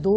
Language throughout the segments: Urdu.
2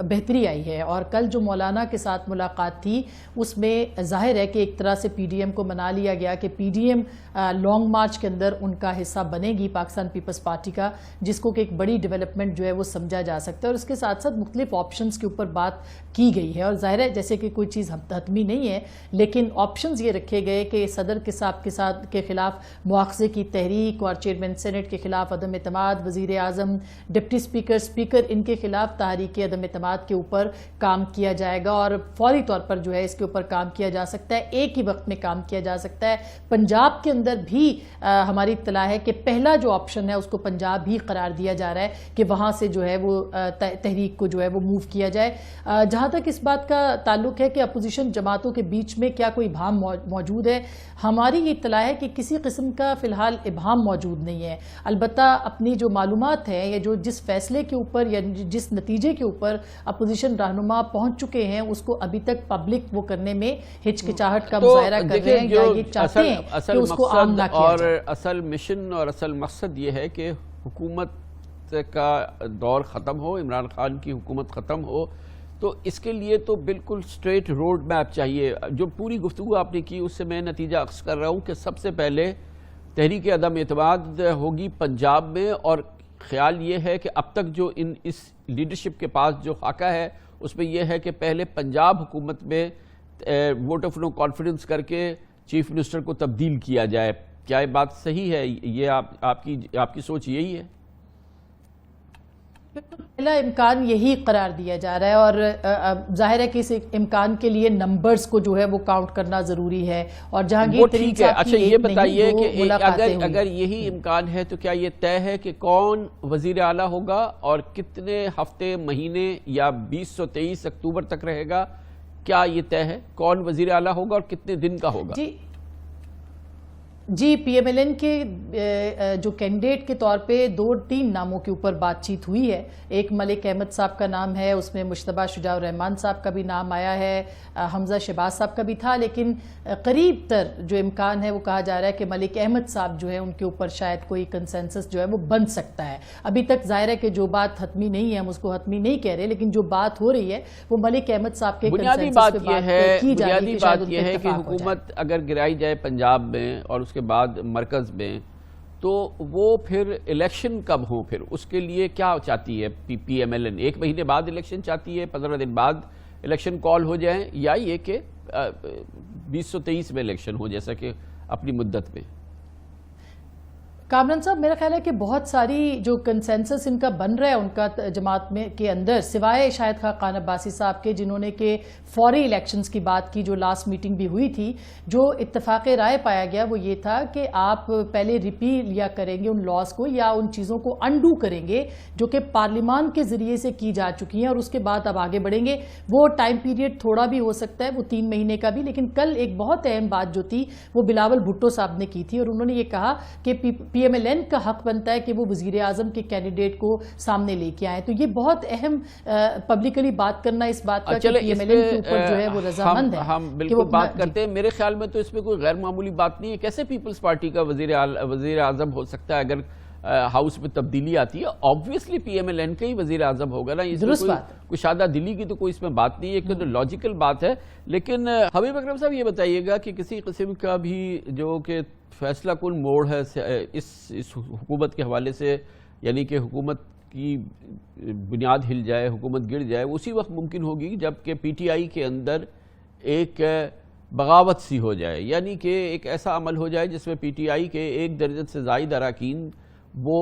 بہتری آئی ہے، اور کل جو مولانا کے ساتھ ملاقات تھی اس میں ظاہر ہے کہ ایک طرح سے پی ڈی ایم کو منا لیا گیا کہ P D M long march کے اندر ان کا حصہ بنے گی پاکستان پیپلز پارٹی کا، جس کو کہ ایک بڑی ڈیولپمنٹ جو ہے وہ سمجھا جا سکتا ہے، اور اس کے ساتھ ساتھ مختلف آپشنز کے اوپر بات کی گئی ہے، اور ظاہر ہے جیسے کہ کوئی چیز حتمی نہیں ہے لیکن آپشنز یہ رکھے گئے کہ صدر کے ساتھ کے خلاف مواخذے کی تحریک، اور چیئرمین سینٹ کے خلاف عدم اعتماد، وزیر اعظم، ڈپٹی اسپیکر ان کے خلاف تحریک عدم اعتماد کے اوپر کام کیا جائے گا، اور فوری طور پر جو ہے اس کے اوپر کام کیا جا سکتا ہے، ایک ہی وقت میں کام کیا جا سکتا ہے۔ پنجاب کے اندر بھی ہماری اطلاع ہے کہ پہلا جو آپشن ہے اس کو پنجاب ہی قرار دیا جا رہا ہے کہ وہاں سے جو ہے وہ تحریک کو جو ہے وہ موو کیا جائے۔ جہاں تک اس بات کا تعلق ہے کہ اپوزیشن جماعتوں کے بیچ میں کیا کوئی ابہام موجود ہے، ہماری یہ اطلاع ہے کہ کسی قسم کا فی الحال ابہام موجود نہیں ہے، البتہ اپنی جو معلومات ہیں یا جس فیصلے کے اوپر یا جس نتیجے کے اوپر اپوزیشن رہنما پہنچ چکے ہیں اس کو ابھی تک پبلک وہ کرنے میں ہچکچاہٹ کا مظاہرہ کر رہے ہیں، یا یہ چاہتے ہیں کہ اس کو عام نہ کیا جائے۔ اور اصل مشن اور اصل مقصد یہ ہے کہ حکومت کا دور ختم ہو، عمران خان کی حکومت ختم ہو، تو اس کے لیے تو بالکل سٹریٹ روڈ میپ چاہیے۔ جو پوری گفتگو آپ نے کی اس سے میں نتیجہ اخذ کر رہا ہوں کہ سب سے پہلے تحریک عدم اعتماد ہوگی پنجاب میں، اور خیال یہ ہے کہ اب تک جو اس لیڈرشپ کے پاس جو خاکہ ہے اس میں یہ ہے کہ پہلے پنجاب حکومت میں ووٹ آف نو کانفیڈنس کر کے چیف منسٹر کو تبدیل کیا جائے۔ کیا یہ بات صحیح ہے؟ یہ آپ کی سوچ یہی ہے؟ پہلا امکان یہی قرار دیا جا رہا ہے، اور ظاہر ہے کہ اس امکان کے لیے نمبرز کو جو ہے وہ کاؤنٹ کرنا ضروری ہے، اور جہانگیر ترین صاحب کی اچھا یہ بتائیے کہ کہ اگر یہی امکان ہے تو کیا یہ طے ہے کہ کون وزیر اعلیٰ ہوگا اور کتنے ہفتے، مہینے یا 2023 اکتوبر تک رہے گا؟ کیا یہ طے ہے کون وزیر اعلیٰ ہوگا اور کتنے دن کا ہوگا؟ جی پی ایم ایل این کے جو کینڈیڈیٹ کے طور پہ 2-3 ناموں کے اوپر بات چیت ہوئی ہے۔ ایک ملک احمد صاحب کا نام ہے، اس میں مجتبیٰ شجاع الرحمان صاحب کا بھی نام آیا ہے، حمزہ شہباز صاحب کا بھی تھا، لیکن قریب تر جو امکان ہے وہ کہا جا رہا ہے کہ ملک احمد صاحب جو ہے ان کے اوپر شاید کوئی کنسنسس جو ہے وہ بن سکتا ہے۔ ابھی تک ظاہر ہے کہ جو بات حتمی نہیں ہے ہم اس کو حتمی نہیں کہہ رہے، لیکن جو بات ہو رہی ہے وہ ملک احمد صاحب کے بنیادی بات یہ ہے کہ حکومت اگر گرائی جائے پنجاب میں اور اس کے بعد مرکز میں، تو وہ پھر الیکشن کب ہوں؟ پھر اس کے لیے کیا چاہتی ہے پی ایم ایل این؟ 1 مہینے بعد الیکشن چاہتی ہے، 15 دن بعد الیکشن کال ہو جائیں، یا یہ کہ 2023 میں الیکشن ہو جیسا کہ اپنی مدت میں؟ کامران صاحب میرا خیال ہے کہ بہت ساری جو کنسنسس ان کا بن رہا ہے ان کا جماعت میں کے اندر، سوائے شاہد خاقان عباسی صاحب کے جنہوں نے کہ فوری الیکشنز کی بات کی، جو لاسٹ میٹنگ بھی ہوئی تھی، جو اتفاق رائے پایا گیا وہ یہ تھا کہ آپ پہلے ریپیل یا کریں گے ان لاز کو یا ان چیزوں کو انڈو کریں گے جو کہ پارلیمان کے ذریعے سے کی جا چکی ہیں، اور اس کے بعد اب آگے بڑھیں گے۔ وہ ٹائم پیریڈ تھوڑا بھی ہو سکتا ہے، وہ 3 مہینے کا بھی، لیکن کل ایک بہت اہم بات جو تھی وہ بلاول بھٹو صاحب نے کی تھی، اور انہوں نے یہ کہا کہ پی ایم ایل این کا حق بنتا ہے کہ وہ وزیر اعظم کے کینڈیڈیٹ کو سامنے لے کے آئیں۔ تو یہ بہت اہم پبلکلی بات کرنا اس بات کا کہ پی ایم ایل این کے اوپر جو ہے وہ رضامند ہے۔ ہم بالکل بات کرتے ہیں، میرے خیال میں تو اس میں کوئی غیر معمولی بات نہیں ہے۔ کیسے پیپلز پارٹی کا وزیر اعظم ہو سکتا ہے اگر ہاؤس میں تبدیلی آتی ہے؟ Obviously P M L N کا ہی وزیر اعظم ہوگا نا، اس میں کوئی شادہ دلی کی تو کوئی اس میں بات نہیں ہے، ایک تو لاجیکل بات ہے۔ لیکن حبیب اکرم صاحب یہ بتائیے گا کہ کسی قسم کا بھی جو کہ فیصلہ کن موڑ ہے اس حکومت کے حوالے سے، یعنی کہ حکومت کی بنیاد ہل جائے، حکومت گر جائے، اسی وقت ممکن ہوگی جب کہ پی ٹی آئی کے اندر ایک بغاوت سی ہو جائے، یعنی کہ ایک ایسا عمل ہو جائے جس میں پی ٹی آئی کے 1 درجن سے زائد اراکین وہ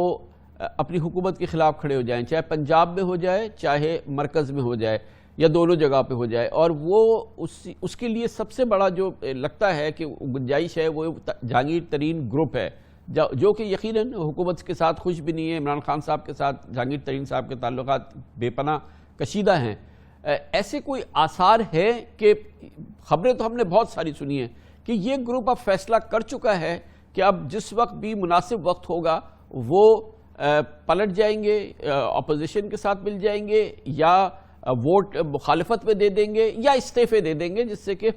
اپنی حکومت کے خلاف کھڑے ہو جائیں، چاہے پنجاب میں ہو جائے چاہے مرکز میں ہو جائے یا دونوں جگہ پہ ہو جائے۔ اور وہ اس کے لیے سب سے بڑا جو لگتا ہے کہ گنجائش ہے وہ جہانگیر ترین گروپ ہے، جو کہ یقیناً حکومت کے ساتھ خوش بھی نہیں ہے۔ عمران خان صاحب کے ساتھ جہانگیر ترین صاحب کے تعلقات بے پناہ کشیدہ ہیں۔ ایسے کوئی آثار ہے کہ خبریں تو ہم نے بہت ساری سنی ہیں کہ یہ گروپ اب فیصلہ کر چکا ہے کہ اب جس وقت بھی مناسب وقت ہوگا وہ پلٹ جائیں گے، اپوزیشن کے ساتھ مل جائیں گے، یا ووٹ مخالفت میں دے دیں گے یا استعفے دے دیں گے، جس سے کہ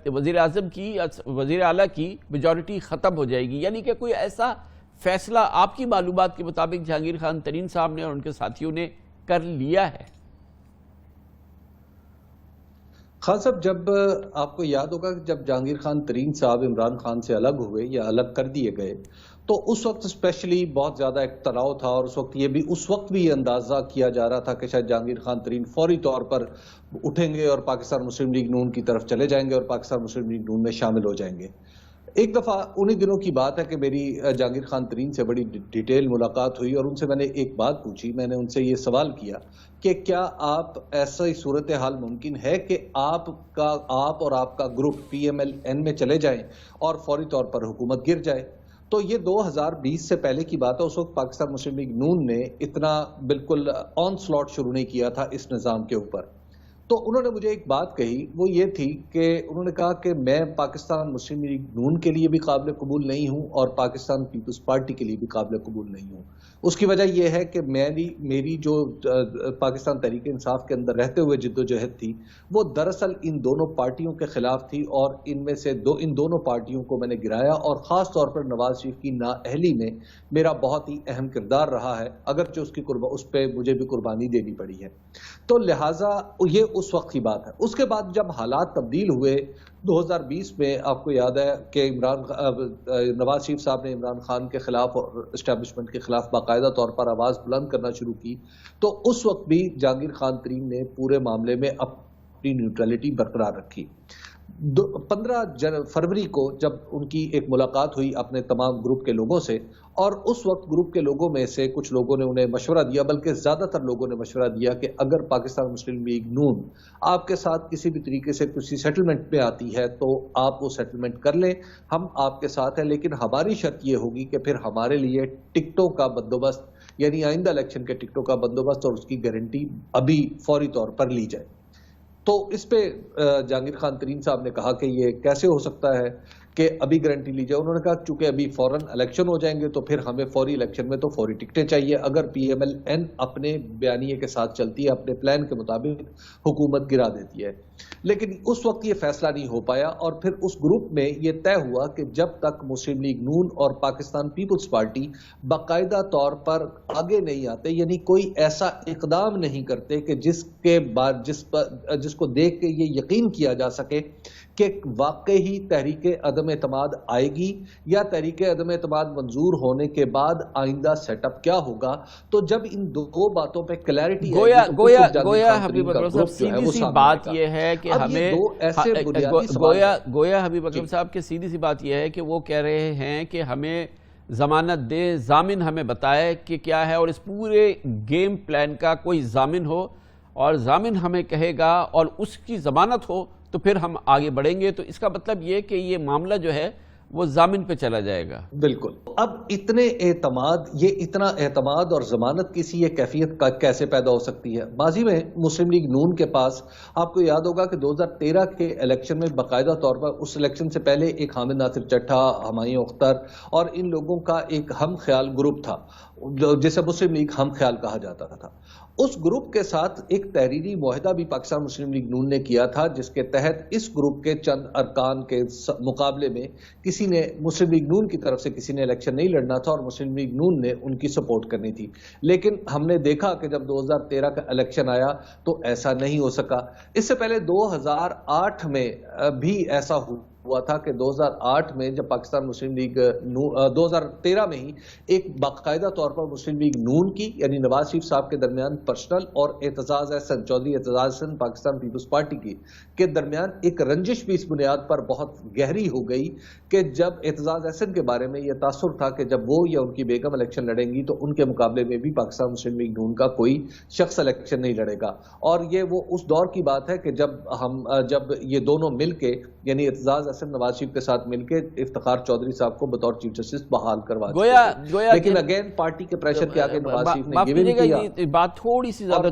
وزیر اعظم کی وزیر اعلیٰ کی میجورٹی ختم ہو جائے گی؟ یعنی کہ کوئی ایسا فیصلہ آپ کی معلومات کے مطابق جہانگیر خان ترین صاحب نے اور ان کے ساتھیوں نے کر لیا ہے؟ خان صاحب، جب آپ کو یاد ہوگا کہ جب جہانگیر خان ترین صاحب عمران خان سے الگ ہوئے یا الگ کر دیے گئے، تو اس وقت اسپیشلی بہت زیادہ ایک تناؤ تھا، اور اس وقت بھی یہ اندازہ کیا جا رہا تھا کہ شاید جہانگیر خان ترین فوری طور پر اٹھیں گے اور پاکستان مسلم لیگ نون کی طرف چلے جائیں گے اور پاکستان مسلم لیگ نون میں شامل ہو جائیں گے۔ ایک دفعہ انہی دنوں کی بات ہے کہ میری جہانگیر خان ترین سے بڑی ڈیٹیل ملاقات ہوئی، اور ان سے میں نے ایک بات پوچھی۔ میں نے ان سے یہ سوال کیا کہ کیا آپ ایسا ہی صورتحال ممکن ہے کہ آپ اور آپ کا گروپ PMLN میں چلے جائیں اور فوری طور پر حکومت گر جائے؟ تو یہ 2020 سے پہلے کی بات ہے، اس وقت پاکستان مسلم لیگ نون نے اتنا بالکل آن سلاٹ شروع نہیں کیا تھا اس نظام کے اوپر۔ تو انہوں نے مجھے ایک بات کہی، وہ یہ تھی کہ انہوں نے کہا کہ میں پاکستان مسلم لیگ نون کے لیے بھی قابل قبول نہیں ہوں اور پاکستان پیپلز پارٹی کے لیے بھی قابل قبول نہیں ہوں۔ اس کی وجہ یہ ہے کہ میری جو پاکستان تحریک انصاف کے اندر رہتے ہوئے جد و جہد تھی، وہ دراصل ان دونوں پارٹیوں کے خلاف تھی، اور ان میں سے ان دونوں پارٹیوں کو میں نے گرایا، اور خاص طور پر نواز شریف کی نااہلی میں میرا بہت ہی اہم کردار رہا ہے، اگرچہ اس پہ مجھے بھی قربانی دینی پڑی ہے۔ تو لہٰذا یہ اس وقت کی بات ہے۔ اس کے بعد جب حالات تبدیل ہوئے 2020 میں، آپ کو یاد ہے کہ نواز شریف صاحب نے عمران خان کے خلاف اور اسٹیبلشمنٹ کے خلاف باقاعدہ طور پر آواز بلند کرنا شروع کی، تو اس وقت بھی جہانگیر خان ترین نے پورے معاملے میں اپنی نیوٹرلٹی برقرار رکھی۔ 15 فروری کو جب ان کی ایک ملاقات ہوئی اپنے تمام گروپ کے لوگوں سے، اور اس وقت گروپ کے لوگوں میں سے کچھ لوگوں نے انہیں مشورہ دیا، بلکہ زیادہ تر لوگوں نے مشورہ دیا کہ اگر پاکستان مسلم لیگ نون آپ کے ساتھ کسی بھی طریقے سے کسی سیٹلمنٹ پہ آتی ہے تو آپ وہ سیٹلمنٹ کر لیں، ہم آپ کے ساتھ ہیں، لیکن ہماری شرط یہ ہوگی کہ پھر ہمارے لیے ٹکٹوں کا بندوبست، یعنی آئندہ الیکشن کے ٹکٹوں کا بندوبست اور اس کی گارنٹی ابھی فوری طور پر لی جائے۔ تو اس پہ جہانگیر خان ترین صاحب نے کہا کہ یہ کیسے ہو سکتا ہے کہ ابھی گارنٹی لی جائے۔ انہوں نے کہا چونکہ ابھی فوراً الیکشن ہو جائیں گے تو پھر ہمیں فوری الیکشن میں تو فوری ٹکٹیں چاہیے، اگر PMLN اپنے بیانیے کے ساتھ چلتی ہے، اپنے پلان کے مطابق حکومت گرا دیتی ہے۔ لیکن اس وقت یہ فیصلہ نہیں ہو پایا، اور پھر اس گروپ میں یہ طے ہوا کہ جب تک مسلم لیگ نون اور پاکستان پیپلز پارٹی باقاعدہ طور پر آگے نہیں آتے، یعنی کوئی ایسا اقدام نہیں کرتے کہ جس کو دیکھ کے یہ یقین کیا جا سکے کہ واقعی تحریک عدم اعتماد آئے گی یا تحریک عدم اعتماد منظور ہونے کے بعد آئندہ سیٹ اپ کیا ہوگا، تو جب ان دو باتوں پہ کلیئرٹی گویا حبیب اکرم صاحب سیدھی سی بات یہ ہے کہ ہمیں گویا حبیب اکرم صاحب کی سیدھی سی بات یہ ہے کہ وہ کہہ رہے ہیں کہ ہمیں ضمانت دے، ضامن ہمیں بتائے کہ کیا ہے، اور اس پورے گیم پلان کا کوئی ضامن ہو، اور ضامن ہمیں کہے گا اور اس کی ضمانت ہو تو پھر ہم آگے بڑھیں گے۔ تو اس کا مطلب یہ کہ یہ معاملہ جو ہے وہ ضامن پہ چلا جائے گا۔ بالکل۔ اب اتنا اعتماد اور ضمانت کسی یہ کیفیت کا کیسے پیدا ہو سکتی ہے؟ ماضی میں مسلم لیگ نون کے پاس آپ کو یاد ہوگا کہ 2013 کے الیکشن میں باقاعدہ طور پر، اس الیکشن سے پہلے ایک حامد ناصر چٹھا، ہمایوں اختر اور ان لوگوں کا ایک ہم خیال گروپ تھا جسے مسلم لیگ ہم خیال کہا جاتا تھا۔ اس گروپ کے ساتھ ایک تحریری معاہدہ بھی پاکستان مسلم لیگ نون نے کیا تھا، جس کے تحت اس گروپ کے چند ارکان کے مقابلے میں کسی نے مسلم لیگ نون کی طرف سے کسی نے الیکشن نہیں لڑنا تھا، اور مسلم لیگ نون نے ان کی سپورٹ کرنی تھی۔ لیکن ہم نے دیکھا کہ جب 2013 کا الیکشن آیا تو ایسا نہیں ہو سکا۔ اس سے پہلے 2008 میں بھی ایسا ہوا تھا کہ 2008 میں جب پاکستان مسلم لیگ 2013 میں ہی ایک باقاعدہ طور پر مسلم لیگ نون کی، یعنی نواز شریف صاحب کے درمیان پرسنل، اور اعتزاز احسن چودھری اعتزاز احسن پاکستان پیپلز پارٹی کے درمیان ایک رنجش بھی اس بنیاد پر بہت گہری ہو گئی کہ جب اعتزاز احسن کے بارے میں یہ تاثر تھا کہ جب وہ یا ان کی بیگم الیکشن لڑیں گی تو ان کے مقابلے میں بھی پاکستان مسلم لیگ نون کا کوئی شخص الیکشن نہیں لڑے گا۔ اور یہ وہ اس دور کی بات ہے کہ جب یہ دونوں مل کے، یعنی اعتزاز احسن نواز شریف کے ساتھ مل کے افتخار چودھری صاحب کو بطور چیف جسٹس بحال کروا دیا، لیکن اگین پارٹی کے پریشر کے آگے نواز شریف نے یہ بھی نہیں کیا۔ بات تھوڑی سی زیادہ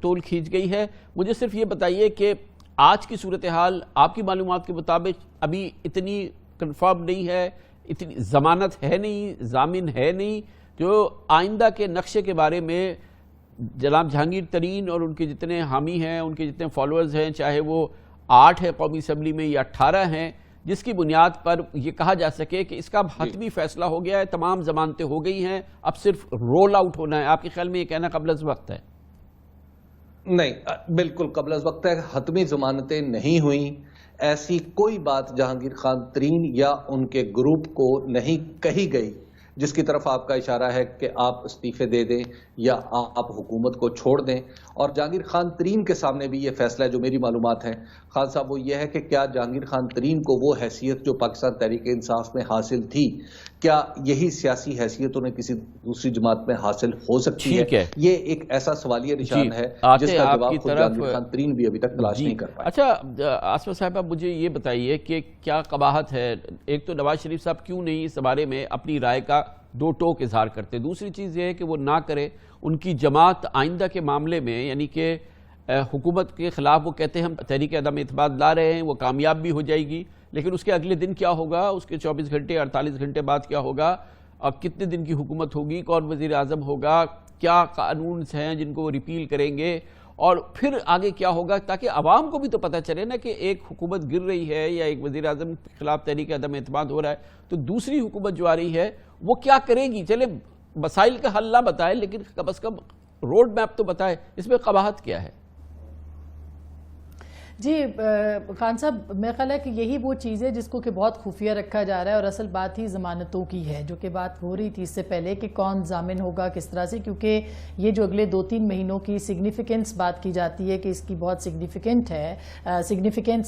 طول کھینچ گئی ہے۔ مجھے صرف یہ بتائیے کہ آج کی صورتحال آپ کی معلومات کے مطابق ابھی اتنی کنفرم نہیں ہے، اتنی ضمانت ہے نہیں، ضامن ہے نہیں، جو آئندہ کے نقشے کے بارے میں جناب جہانگیر ترین اور ان کے جتنے حامی ہیں، ان کے جتنے فالوورز ہیں، چاہے وہ 8 ہے قومی اسمبلی میں یا 18 ہیں، جس کی بنیاد پر یہ کہا جا سکے کہ اس کا حتمی فیصلہ ہو گیا ہے، تمام ضمانتیں ہو گئی ہیں، اب صرف رول آؤٹ ہونا ہے۔ آپ کے خیال میں یہ کہنا قبل از وقت ہے؟ نہیں، بالکل قبل از وقت حتمی ضمانتیں نہیں ہوئیں، ایسی کوئی بات جہانگیر خان ترین یا ان کے گروپ کو نہیں کہی گئی جس کی طرف آپ کا اشارہ ہے کہ آپ استعفے دے دیں یا آپ حکومت کو چھوڑ دیں. اور جہانگیر خان ترین کے سامنے بھی یہ فیصلہ ہے، جو میری معلومات ہیں خان صاحب، وہ یہ ہے کہ کیا جہانگیر خان ترین کو وہ حیثیت جو پاکستان تحریک انصاف میں حاصل تھی، کیا یہی سیاسی حیثیت انہیں کسی دوسری جماعت میں حاصل ہو سکتی ہے؟ یہ ایک ایسا سوالیہ نشان ہے جس کا جواب خود جہانگیر خان ترین بھی ابھی تک تلاش نہیں کر پائے. اچھا آصفہ صاحبہ، مجھے یہ بتائیے کہ کیا قباحت ہے، ایک تو نواز شریف صاحب کیوں نہیں اس بارے میں اپنی رائے کا دو ٹوک اظہار کرتے، دوسری چیز یہ ہے کہ وہ نہ کرے. ان کی جماعت آئندہ کے معاملے میں، یعنی کہ حکومت کے خلاف وہ کہتے ہیں ہم تحریک عدم اعتماد لا رہے ہیں، وہ کامیاب بھی ہو جائے گی، لیکن اس کے اگلے دن کیا ہوگا، اس کے 24 گھنٹے 48 گھنٹے بعد کیا ہوگا، اور کتنے دن کی حکومت ہوگی، کون وزیر اعظم ہوگا، کیا قانون ہیں جن کو وہ ریپیل کریں گے، اور پھر آگے کیا ہوگا، تاکہ عوام کو بھی تو پتہ چلے نا کہ ایک حکومت گر رہی ہے یا ایک وزیر اعظم کے خلاف تحریک عدم اعتماد ہو رہا ہے تو دوسری حکومت جو آ رہی ہے وہ کیا کرے گی. چلے مسائل کا حل نہ بتائے لیکن کم از کم روڈ میپ تو بتائے، اس میں قباحت کیا ہے؟ جی خان صاحب، میرا خیال ہے کہ یہی وہ چیز ہے جس کو کہ بہت خفیہ رکھا جا رہا ہے، اور اصل بات ہی ضمانتوں کی ہے، جو کہ بات ہو رہی تھی اس سے پہلے کہ کون ضامن ہوگا کس طرح سے، کیونکہ یہ جو اگلے 2-3 مہینوں کی سگنیفیکنس بات کی جاتی ہے کہ اس کی بہت سگنیفیکنس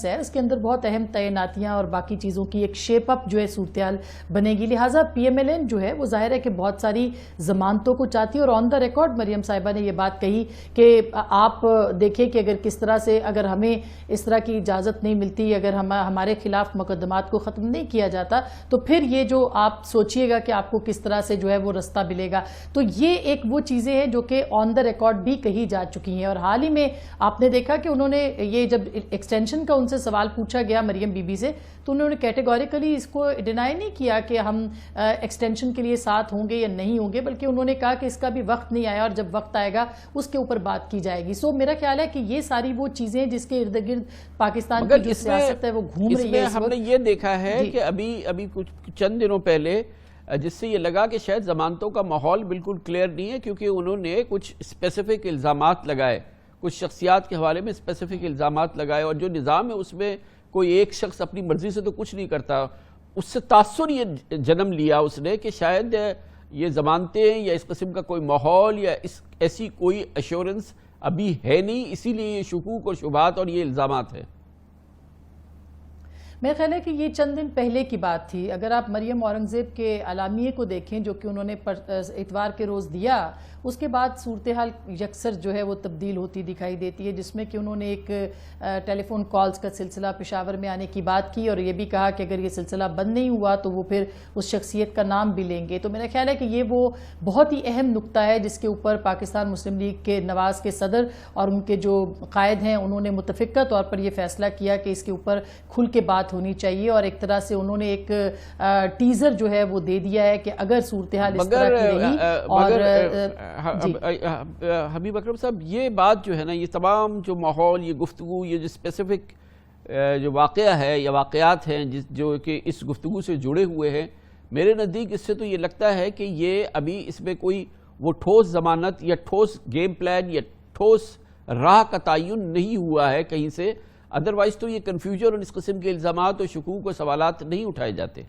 ہے، اس کے اندر بہت اہم تعیناتیاں اور باقی چیزوں کی ایک شیپ اپ جو ہے صورتحال بنے گی. لہٰذا پی ایم ایل این جو ہے وہ ظاہر ہے کہ بہت ساری ضمانتوں کو چاہتی ہے، اور آن دا ریکارڈ مریم صاحبہ نے یہ بات کہی کہ آپ دیکھیں کہ اگر کس طرح سے، اگر ہمیں اس طرح کی اجازت نہیں ملتی، اگر ہمارے خلاف مقدمات کو ختم نہیں کیا جاتا تو پھر یہ جو آپ سوچئے گا کہ آپ کو کس طرح سے جو ہے وہ رستہ ملے گا. تو یہ ایک وہ چیزیں ہیں جو کہ آن دا ریکارڈ بھی کہی جا چکی ہیں. اور حال ہی میں آپ نے دیکھا کہ انہوں نے یہ جب ایکسٹینشن کا ان سے سوال پوچھا گیا مریم بی بی سے، تو انہوں نے کیٹیگوریکلی اس کو ڈینائی نہیں کیا کہ ہم ایکسٹینشن کے لیے ساتھ ہوں گے یا نہیں ہوں گے، بلکہ انہوں نے کہا کہ اس کا بھی وقت نہیں آیا اور جب وقت آئے گا اس کے اوپر بات کی جائے گی. سو میرا خیال ہے کہ یہ ساری وہ چیزیں جس کے ارد گرد پاکستان کی جو سیاست ہے وہ گھوم رہی ہے. ہم نے یہ دیکھا ہے کہ ابھی کچھ چند دنوں پہلے جس سے یہ لگا کہ شاید ضمانتوں کا ماحول بالکل کلیئر نہیں ہے، کیونکہ انہوں نے کچھ اسپیسیفک الزامات لگائے، کچھ شخصیات کے حوالے میں اسپیسیفک الزامات لگائے، اور جو نظام ہے اس میں کوئی ایک شخص اپنی مرضی سے تو کچھ نہیں کرتا. اس سے تاثر یہ جنم لیا اس نے کہ شاید یہ ضمانتیں یا اس قسم کا کوئی ماحول یا ایسی کوئی ایشورنس ابھی ہے نہیں، اسی لیے یہ شکوک اور شبہات اور یہ الزامات ہیں. میرا خیال ہے کہ یہ چند دن پہلے کی بات تھی. اگر آپ مریم اورنگزیب کے اعلامیے کو دیکھیں جو کہ انہوں نے اتوار کے روز دیا، اس کے بعد صورتحال یکسر جو ہے وہ تبدیل ہوتی دکھائی دیتی ہے، جس میں کہ انہوں نے ایک ٹیلی فون کالز کا سلسلہ پشاور میں آنے کی بات کی، اور یہ بھی کہا کہ اگر یہ سلسلہ بند نہیں ہوا تو وہ پھر اس شخصیت کا نام بھی لیں گے. تو میرا خیال ہے کہ یہ وہ بہت ہی اہم نقطہ ہے جس کے اوپر پاکستان مسلم لیگ کے نواز کے صدر اور ان کے جو قائد ہیں انہوں نے متفقہ طور پر یہ فیصلہ کیا کہ اس کے اوپر کھل کے بات ہونی چاہیے، اور ایک طرح سے انہوں نے ایک ٹیزر جو ہے وہ دے دیا ہے کہ اگر صورتحال اس طرح کی رہی. اور حبیب اکرم صاحب، یہ بات جو ہے نا، یہ تمام جو ماحول، یہ گفتگو، یہ جو اسپیسیفک جو واقعہ ہے یا واقعات ہیں جو کہ اس گفتگو سے جڑے ہوئے ہیں، میرے نزدیک اس سے تو یہ لگتا ہے کہ یہ ابھی اس میں کوئی وہ ٹھوس ضمانت یا ٹھوس گیم پلان یا ٹھوس راہ کا تعین نہیں ہوا ہے کہیں سے، ادروائز تو یہ کنفیوژن اور اس قسم کے الزامات اور شکوک و سوالات نہیں اٹھائے جاتے.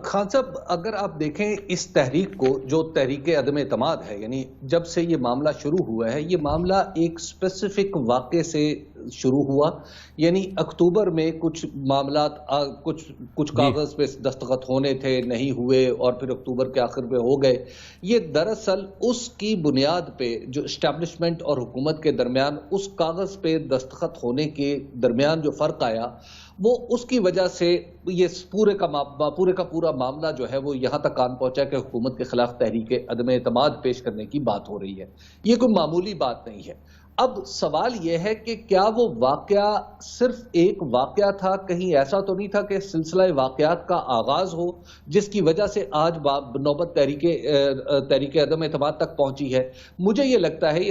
خان صاحب، اگر آپ دیکھیں اس تحریک کو جو تحریک عدم اعتماد ہے، یعنی جب سے یہ معاملہ شروع ہوا ہے، یہ معاملہ ایک اسپیسیفک واقعے سے شروع ہوا. یعنی اکتوبر میں کچھ معاملات کچھ کاغذ پہ دستخط ہونے تھے، نہیں ہوئے، اور پھر اکتوبر کے آخر پہ ہو گئے. یہ دراصل اس کی بنیاد پہ جو اسٹیبلشمنٹ اور حکومت کے درمیان اس کاغذ پہ دستخط ہونے کے درمیان جو فرق آیا، وہ اس کی وجہ سے یہ پورے کا پورا معاملہ جو ہے وہ یہاں تک آن پہنچا کہ حکومت کے خلاف تحریک عدم اعتماد پیش کرنے کی بات ہو رہی ہے. یہ کوئی معمولی بات نہیں ہے. اب سوال یہ ہے کہ کیا وہ واقعہ صرف ایک واقعہ تھا، کہیں ایسا تو نہیں تھا کہ سلسلہ واقعات کا آغاز ہو جس کی وجہ سے آج نوبت تحریک عدم اعتماد تک پہنچی ہے. مجھے یہ لگتا ہے،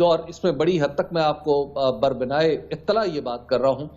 اور اس میں بڑی حد تک میں آپ کو بربنائے اطلاع یہ بات کر رہا ہوں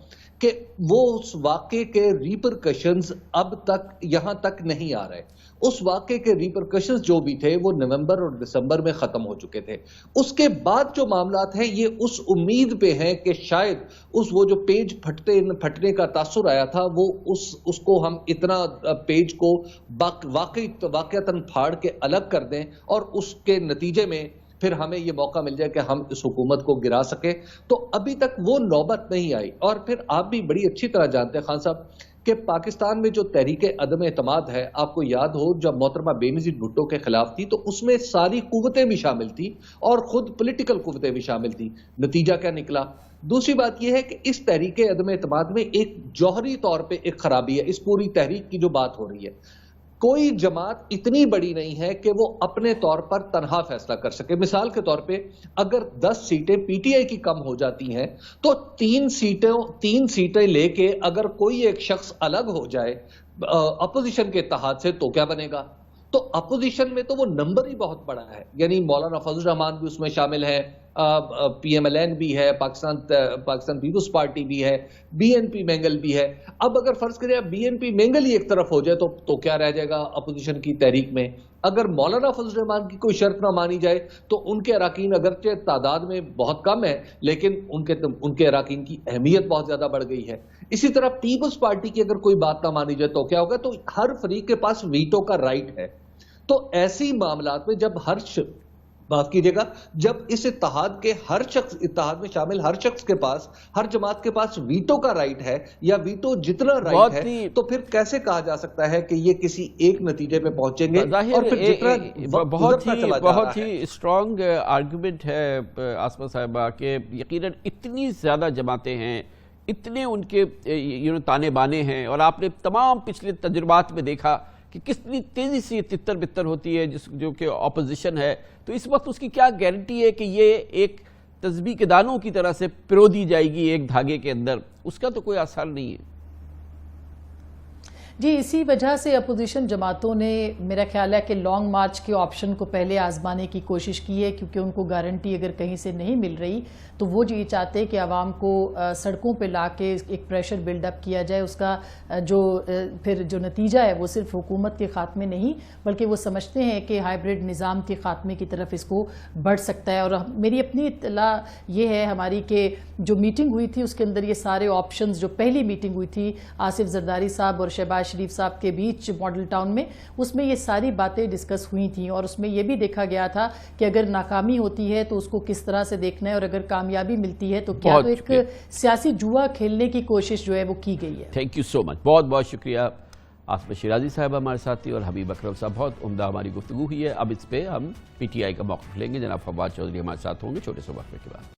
کہ وہ اس واقعے کے ریپرکشنز اب تک یہاں تک نہیں آ رہے. اس واقعے کے ریپرکشنز جو بھی تھے وہ نومبر اور دسمبر میں ختم ہو چکے تھے. اس کے بعد جو معاملات ہیں یہ اس امید پہ ہیں کہ شاید وہ جو پیج پھٹنے کا تاثر آیا تھا وہ اس کو ہم اتنا پیج کو واقعتاً پھاڑ کے الگ کر دیں اور اس کے نتیجے میں پھر ہمیں یہ موقع مل جائے کہ ہم اس حکومت کو گرا سکیں. تو ابھی تک وہ نوبت نہیں آئی. اور پھر آپ بھی بڑی اچھی طرح جانتے ہیں خان صاحب کہ پاکستان میں جو تحریک عدم اعتماد ہے، آپ کو یاد ہو جب محترمہ بے نظیر بھٹو کے خلاف تھی تو اس میں ساری قوتیں بھی شامل تھی اور خود پولیٹیکل قوتیں بھی شامل تھی. نتیجہ کیا نکلا؟ دوسری بات یہ ہے کہ اس تحریک عدم اعتماد میں ایک جوہری طور پہ ایک خرابی ہے. اس پوری تحریک کی جو بات ہو رہی ہے، کوئی جماعت اتنی بڑی نہیں ہے کہ وہ اپنے طور پر تنہا فیصلہ کر سکے. مثال کے طور پہ اگر 10 سیٹیں پی ٹی آئی کی کم ہو جاتی ہیں تو 3 سیٹیں لے کے اگر کوئی ایک شخص الگ ہو جائے اپوزیشن کے اتحاد سے تو کیا بنے گا؟ تو اپوزیشن میں تو وہ نمبر ہی بہت بڑا ہے. یعنی مولانا فضل الرحمان بھی اس میں شامل ہے، پی ایم ایل این بھی ہے، پاکستان پیپلز پارٹی بھی ہے، بی این پی مینگل بھی ہے. اب اگر فرض کریں بی این پی مینگل ہی ایک طرف ہو جائے تو کیا رہ جائے گا اپوزیشن کی تحریک میں؟ اگر مولانا فضل الرحمان کی کوئی شرط نہ مانی جائے تو ان کے اراکین اگرچہ تعداد میں بہت کم ہے لیکن ان کے اراکین کی اہمیت بہت زیادہ بڑھ گئی ہے. اسی طرح پیپلز پارٹی کی اگر کوئی بات نہ مانی جائے تو کیا ہوگا؟ تو ہر فریق کے پاس ویٹو کا رائٹ ہے. تو ایسی معاملات میں جب معاف کیجیے گا، جب اس اتحاد میں شامل ہر شخص کے پاس، ہر جماعت کے پاس ویٹو کا رائٹ ہے یا ویٹو جتنا رائٹ ہے، تو پھر کیسے کہا جا سکتا ہے کہ یہ کسی ایک نتیجے پہ پہنچیں گے؟ اور پھر جتنا بہت ہی اسٹرانگ آرگومنٹ ہے آسمہ صاحبہ کہ یقیناً اتنی زیادہ جماعتیں ہیں، اتنے ان کے تانے بانے ہیں، اور آپ نے تمام پچھلے تجربات میں دیکھا کہ کتنی تیزی سے یہ تتر بتر ہوتی ہے جو کہ اپوزیشن ہے. تو اس وقت اس کی کیا گارنٹی ہے کہ یہ ایک تسبیح کے دانوں کی طرح سے پرو دی جائے گی ایک دھاگے کے اندر؟ اس کا تو کوئی اثر نہیں ہے. جی، اسی وجہ سے اپوزیشن جماعتوں نے میرا خیال ہے کہ لانگ مارچ کے آپشن کو پہلے آزمانے کی کوشش کی ہے، کیونکہ ان کو گارنٹی اگر کہیں سے نہیں مل رہی تو وہ یہ چاہتے کہ عوام کو سڑکوں پہ لا کے ایک پریشر بلڈ اپ کیا جائے. اس کا پھر جو نتیجہ ہے وہ صرف حکومت کے خاتمے نہیں بلکہ وہ سمجھتے ہیں کہ ہائیبرڈ نظام کے خاتمے کی طرف اس کو بڑھ سکتا ہے. اور میری اپنی اطلاع یہ ہے ہماری کہ جو میٹنگ ہوئی تھی اس کے اندر یہ سارے آپشنز، جو پہلی میٹنگ ہوئی تھی آصف زرداری صاحب اور شہباز شریف صاحب کے بیچ ماڈل ٹاؤن میں، اس میں یہ ساری باتیں ڈسکس ہوئی تھیں اور اس میں یہ بھی دیکھا گیا تھا کہ اگر ناکامی ہوتی ہے تو اس کو کس طرح سے دیکھنا ہے اور اگر کامیابی ملتی ہے تو کیا. تو ایک سیاسی جوا کھیلنے کی کوشش جو ہے وہ کی گئی ہے. تھینک یو سو مچ، بہت بہت شکریہ آصمہ شیرازی صاحب ہمارے ساتھی، اور حبیب اکرم صاحب. بہت عمدہ ہماری گفتگو ہوئی ہے. اب اس پہ ہم پی ٹی آئی کا موقف لیں گے. جناب فواد چودھری ہمارے ساتھ ہوں گے چھوٹے سے وقفے کے بعد.